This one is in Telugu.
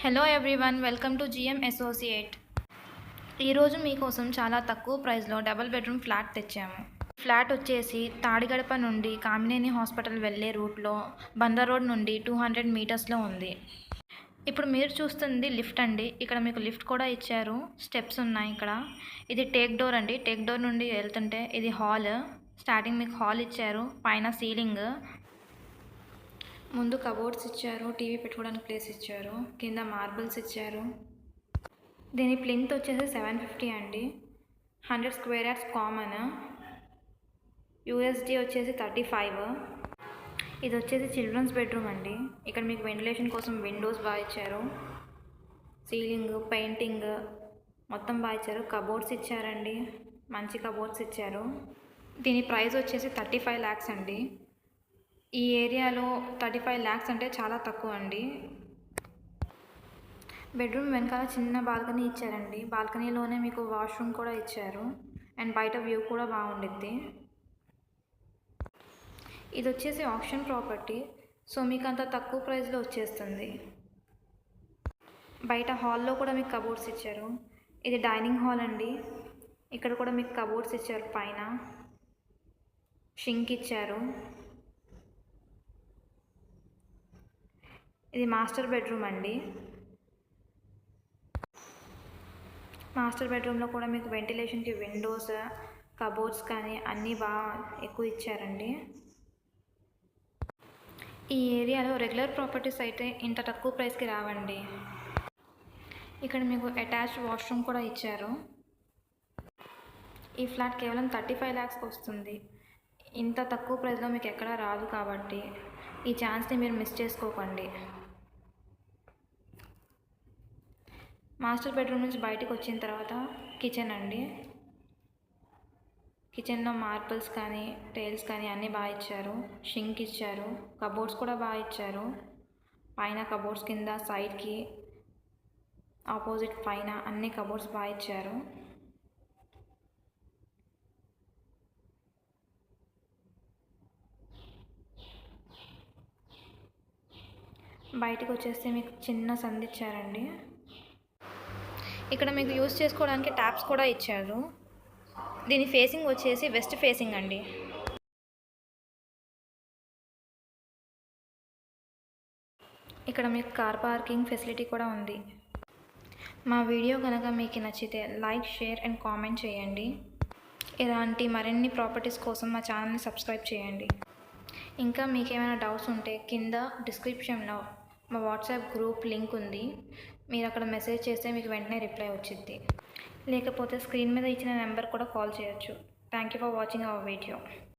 Hello everyone, welcome to GM associate. ఈరోజు మీకోసం చాలా తక్కువ ప్రైస్లో డబుల్ బెడ్రూమ్ ఫ్లాట్ తెచ్చాము. ఫ్లాట్ వచ్చేసి తాడిగడప నుండి కామినేని హాస్పిటల్ వెళ్ళే రూట్లో బందర్ రోడ్ నుండి 200 మీటర్స్లో ఉంది. ఇప్పుడు మీరు చూస్తుంది లిఫ్ట్ అండి. ఇక్కడ మీకు లిఫ్ట్ కూడా ఇచ్చారు, స్టెప్స్ ఉన్నాయి. ఇక్కడ ఇది టేక్ డోర్ అండి. టేక్ డోర్ నుండి వెళ్తుంటే ఇది హాల్. స్టార్టింగ్ మీకు హాల్ ఇచ్చారు, పైన సీలింగ్, ముందు కబోర్డ్స్ ఇచ్చారు, టీవీ పెట్టుకోవడానికి ప్లేస్ ఇచ్చారు, కింద మార్బుల్స్ ఇచ్చారు. దీని ప్లింత్ వచ్చేసి 750 అండి. 100 స్క్వేర్ యార్డ్స్ కామన్. యూఎస్డి వచ్చేసి 35. ఇది వచ్చేసి చిల్డ్రన్స్ బెడ్రూమ్ అండి. ఇక్కడ మీకు వెంటిలేషన్ కోసం విండోస్ బాగా ఇచ్చారు, సీలింగ్, పెయింటింగ్ మొత్తం బాగా ఇచ్చారు. కబోర్డ్స్ ఇచ్చారండి, మంచి కబోర్డ్స్ ఇచ్చారు. దీని ప్రైస్ వచ్చేసి 35 lakhs అండి. ఈ ఏరియాలో 35 lakhs అంటే చాలా తక్కువ అండి. బెడ్రూమ్ వెనకాల చిన్న బాల్కనీ ఇచ్చారండి. బాల్కనీలోనే మీకు వాష్రూమ్ కూడా ఇచ్చారు అండ్ బయట వ్యూ కూడా బాగుండిద్ది. ఇది వచ్చేసి ఆప్షన్ ప్రాపర్టీ, సో మీకు అంత తక్కువ ప్రైస్లో వచ్చేస్తుంది. బయట హాల్లో కూడా మీకు కబోర్డ్స్ ఇచ్చారు. ఇది డైనింగ్ హాల్ అండి. ఇక్కడ కూడా మీకు కబోర్డ్స్ ఇచ్చారు, పైన షింక్ ఇచ్చారు. ఇది మాస్టర్ బెడ్రూమ్ అండి. మాస్టర్ బెడ్రూమ్లో కూడా మీకు వెంటిలేషన్కి విండోస్, కబోర్డ్స్ కానీ అన్నీ బాగా ఎక్కువ ఇచ్చారండి. ఈ ఏరియాలో రెగ్యులర్ ప్రాపర్టీస్ అయితే ఇంత తక్కువ ప్రైస్కి రావండి. ఇక్కడ మీకు అటాచ్డ్ వాష్రూమ్ కూడా ఇచ్చారు. ఈ ఫ్లాట్ కేవలం 35 lakhsకి వస్తుంది. ఇంత తక్కువ ప్రైస్లో మీకు ఎక్కడా రాదు కాబట్టి ఈ ఛాన్స్ని మీరు మిస్ చేసుకోకండి. మాస్టర్ బెడ్రూమ్ నుంచి బయటకు వచ్చిన తర్వాత కిచెన్ అండి. కిచెన్లో మార్బుల్స్ కానీ టైల్స్ కానీ అన్నీ బాగా ఇచ్చారు. షింక్ ఇచ్చారు, కబోర్డ్స్ కూడా బాగా ఇచ్చారు. పైన కబోర్డ్స్, కింద సైడ్కి ఆపోజిట్ పైన అన్ని కబోర్డ్స్ బాగా ఇచ్చారు. బయటకు వచ్చేస్తే మీకు చిన్న సందు ఇచ్చారండి. ఇక్కడ మీకు యూస్ చేసుకోవడానికి ట్యాప్స్ కూడా ఇచ్చారు. దీని ఫేసింగ్ వచ్చేసి వెస్ట్ ఫేసింగ్ అండి. ఇక్కడ మీకు కార్ పార్కింగ్ ఫెసిలిటీ కూడా ఉంది. మా వీడియో కనుక మీకు నచ్చితే లైక్, షేర్ అండ్ కామెంట్ చేయండి. ఇలాంటి మరిన్ని ప్రాపర్టీస్ కోసం మా ఛానల్ని సబ్స్క్రైబ్ చేయండి. ఇంకా మీకు ఏమైనా డౌట్స్ ఉంటే కింద డిస్క్రిప్షన్లో మా వాట్సాప్ గ్రూప్ లింక్ ఉంది. మీరు అక్కడ మెసేజ్ చేస్తే మీకు వెంటనే రిప్లై వచ్చింది. లేకపోతే స్క్రీన్ మీద ఇచ్చిన నెంబర్ కూడా కాల్ చేయొచ్చు. Thank you for watching our video.